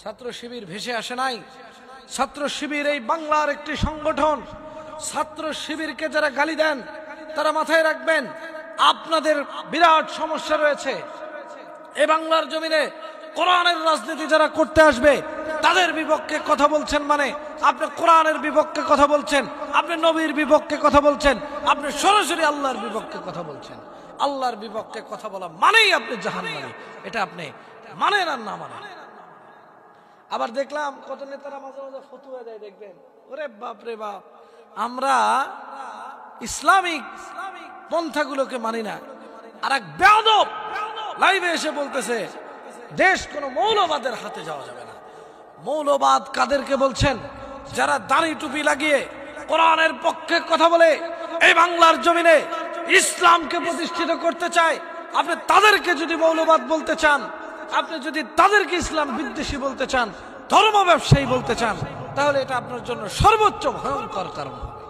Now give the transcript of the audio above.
ছাত্র শিবির ভেসে আসে নাই। ছাত্র শিবির এই বাংলার একটি সংগঠন। ছাত্র শিবিরকে যারা গালি দেন তারা মাথায় রাখবেন আপনাদের বিরাট সমস্যা রয়েছে। এই বাংলার জমিনে কোরআনের রাজনীতি যারা করতে আসবে তাদের বিপক্ষে কথা বলছেন, মানে আপনি কোরআনের বিপক্ষে কথা বলছেন, আপনি নবীর বিপক্ষে কথা বলছেন, আপনি সরাসরি আল্লাহর বিপক্ষে কথা বলছেন। আল্লাহর বিপক্ষে কথা বলা মানেই আপনি জাহান্নামী। এটা আপনি মানেন আর না মানেন। আবার দেখলাম কত নেতারা মাঝে মাঝে ফতুয়া দেয়, দেখবেন ওরে বাপ রে বাপ, আমরা ইসলামিক পন্থাগুলোকে মানি না। আর এক বেয়াদব লাইভে এসে বলতেছে দেশ কোন মৌলবাদের হাতে যাওয়া যাবে না। মৌলবাদ কাদেরকে বলছেন? যারা দাড়ি টুপি লাগিয়ে কোরআনের পক্ষে কথা বলে এই বাংলার জমিনে ইসলামকে প্রতিষ্ঠিত করতে চায়। আপনি তাদেরকে যদি মৌলবাদ বলতে চান, আপনি যদি তাদেরকে ইসলাম বিদ্বেষী বলতে চান, ধর্ম ব্যবসায়ী বলতে চান, তাহলে এটা আপনার জন্য সর্বোচ্চ ভয়ঙ্কর কারণ হবে।